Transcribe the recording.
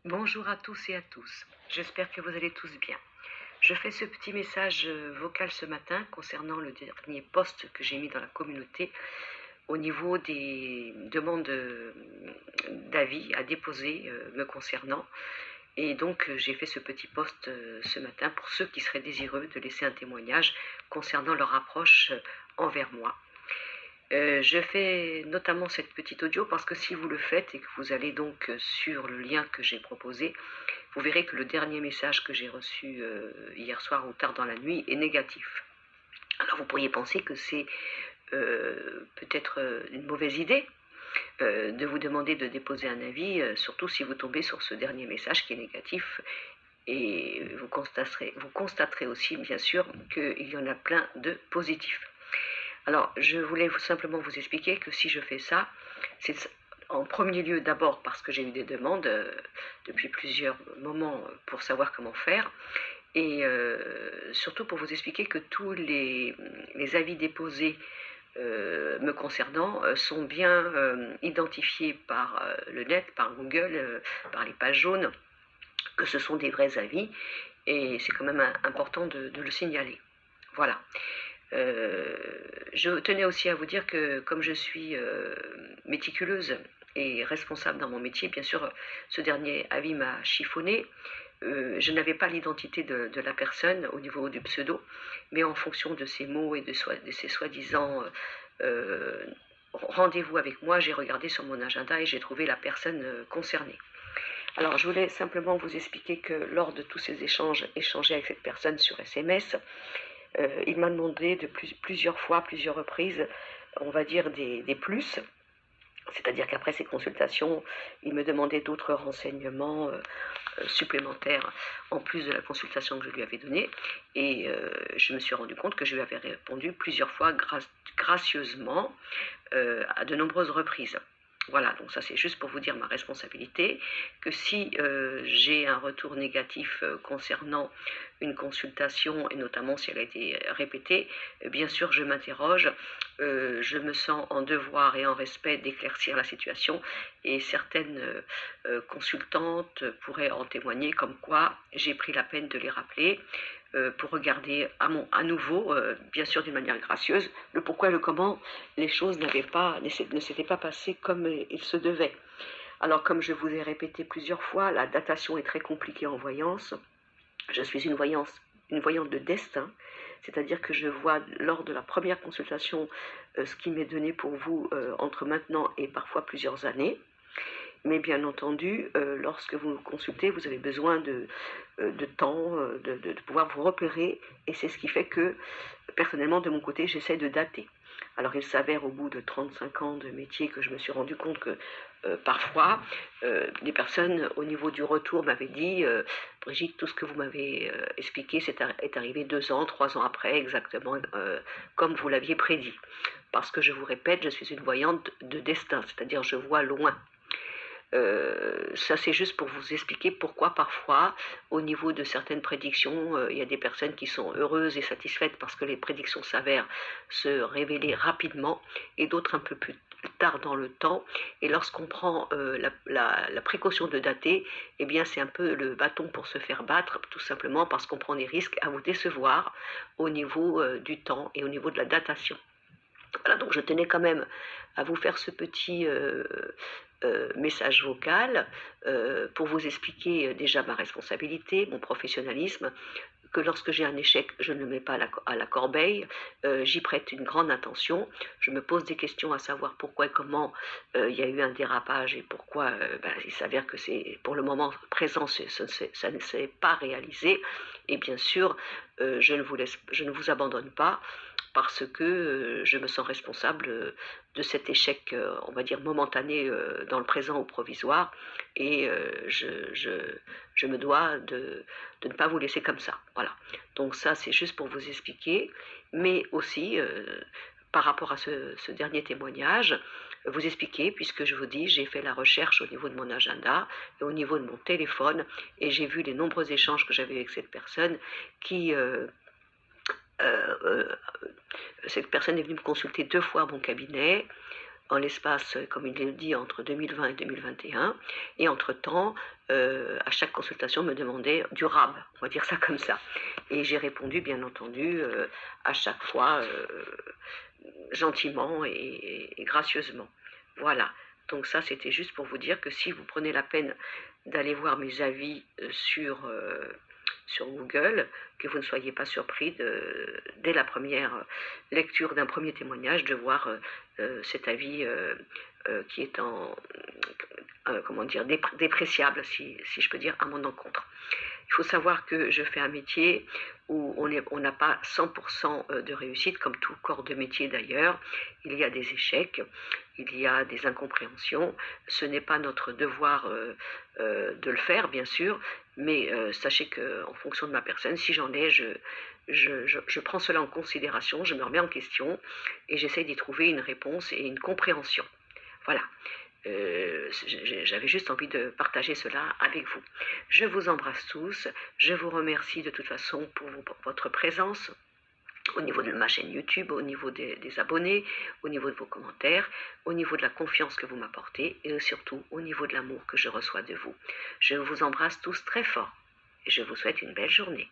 Bonjour à tous et à tous, j'espère que vous allez tous bien. Je fais ce petit message vocal ce matin concernant le dernier post que j'ai mis dans la communauté au niveau des demandes d'avis à déposer me concernant. Et donc j'ai fait ce petit post ce matin pour ceux qui seraient désireux de laisser un témoignage concernant leur approche envers moi. Je fais notamment cette petite audio parce que si vous le faites et que vous allez donc sur le lien que j'ai proposé, vous verrez que le dernier message que j'ai reçu hier soir ou tard dans la nuit est négatif. Alors vous pourriez penser que c'est peut-être une mauvaise idée de vous demander de déposer un avis, surtout si vous tombez sur ce dernier message qui est négatif. Et vous constaterez aussi bien sûr qu'il y en a plein de positifs. Alors, je voulais simplement vous expliquer que si je fais ça, c'est en premier lieu d'abord parce que j'ai eu des demandes depuis plusieurs moments pour savoir comment faire, et surtout pour vous expliquer que tous les avis déposés me concernant sont bien identifiés par le net, par Google, par les pages jaunes, que ce sont des vrais avis, et c'est quand même important de le signaler. Voilà. Je tenais aussi à vous dire que comme je suis méticuleuse et responsable dans mon métier, bien sûr, ce dernier avis m'a chiffonné. Je n'avais pas l'identité de la personne au niveau du pseudo, mais en fonction de ses mots et de ses soi-disant rendez-vous avec moi, j'ai regardé sur mon agenda et j'ai trouvé la personne concernée. Alors, je voulais simplement vous expliquer que lors de tous ces échanges échangés avec cette personne sur SMS, il m'a demandé de plusieurs fois, plusieurs reprises, on va dire des plus. C'est-à-dire qu'après ces consultations, il me demandait d'autres renseignements supplémentaires en plus de la consultation que je lui avais donnée. Et je me suis rendu compte que je lui avais répondu plusieurs fois gracieusement à de nombreuses reprises. Voilà, donc ça c'est juste pour vous dire ma responsabilité, que si j'ai un retour négatif concernant une consultation, et notamment si elle a été répétée, bien sûr je m'interroge, je me sens en devoir et en respect d'éclaircir la situation, et certaines consultantes pourraient en témoigner comme quoi j'ai pris la peine de les rappeler, pour regarder à nouveau, bien sûr d'une manière gracieuse, le pourquoi et le comment les choses ne s'étaient pas passées comme il se devait. Alors comme je vous ai répété plusieurs fois, la datation est très compliquée en voyance. Je suis une voyante de destin, c'est-à-dire que je vois lors de la première consultation ce qui m'est donné pour vous entre maintenant et parfois plusieurs années. Mais bien entendu, lorsque vous consultez, vous avez besoin de temps, de pouvoir vous repérer. Et c'est ce qui fait que, personnellement, de mon côté, j'essaie de dater. Alors il s'avère au bout de 35 ans de métier que je me suis rendu compte que parfois, des personnes au niveau du retour m'avaient dit Brigitte, tout ce que vous m'avez expliqué est arrivé 2 ans, 3 ans après, exactement comme vous l'aviez prédit. Parce que je vous répète, je suis une voyante de destin, c'est-à-dire je vois loin. Ça c'est juste pour vous expliquer pourquoi parfois au niveau de certaines prédictions il y a des personnes qui sont heureuses et satisfaites parce que les prédictions s'avèrent se révéler rapidement, et d'autres un peu plus tard dans le temps, et lorsqu'on prend la précaution de dater, eh bien c'est un peu le bâton pour se faire battre, tout simplement parce qu'on prend des risques à vous décevoir au niveau du temps et au niveau de la datation. Voilà, donc je tenais quand même à vous faire ce petit message vocal pour vous expliquer déjà ma responsabilité, mon professionnalisme, que lorsque j'ai un échec, je ne le mets pas à la corbeille, j'y prête une grande attention, je me pose des questions à savoir pourquoi et comment il y a eu un dérapage, et pourquoi il s'avère que c'est pour le moment présent, ça ne s'est pas réalisé, et bien sûr je ne vous abandonne pas, parce que je me sens responsable de cet échec, on va dire momentané dans le présent ou provisoire, et je me dois de ne pas vous laisser comme ça. Voilà. Donc ça, c'est juste pour vous expliquer, mais aussi par rapport à ce dernier témoignage, vous expliquer, puisque je vous dis, j'ai fait la recherche au niveau de mon agenda et au niveau de mon téléphone, et j'ai vu les nombreux échanges que j'avais avec cette personne qui... cette personne est venue me consulter 2 fois à mon cabinet. en l'espace, comme il le dit, entre 2020 et 2021. Et entre-temps, à chaque consultation, me demandait du RAB, on va dire ça comme ça. Et j'ai répondu, bien entendu, à chaque fois, gentiment et gracieusement. Voilà. Donc ça, c'était juste pour vous dire que si vous prenez la peine d'aller voir mes avis sur Google, que vous ne soyez pas surpris dès la première lecture d'un premier témoignage de voir cet avis qui est comment dire, dépréciable, si je peux dire, à mon encontre. Il faut savoir que je fais un métier où on n'a pas 100% de réussite, comme tout corps de métier d'ailleurs. Il y a des échecs, il y a des incompréhensions. Ce n'est pas notre devoir de le faire, bien sûr, mais sachez qu'en fonction de ma personne, si j'en ai, je prends cela en considération, je me remets en question et j'essaie d'y trouver une réponse et une compréhension. Voilà. J'avais juste envie de partager cela avec vous. Je vous embrasse tous. Je vous remercie de toute façon pour votre présence au niveau de ma chaîne YouTube, au niveau des abonnés, au niveau de vos commentaires, au niveau de la confiance que vous m'apportez et surtout au niveau de l'amour que je reçois de vous. Je vous embrasse tous très fort et je vous souhaite une belle journée.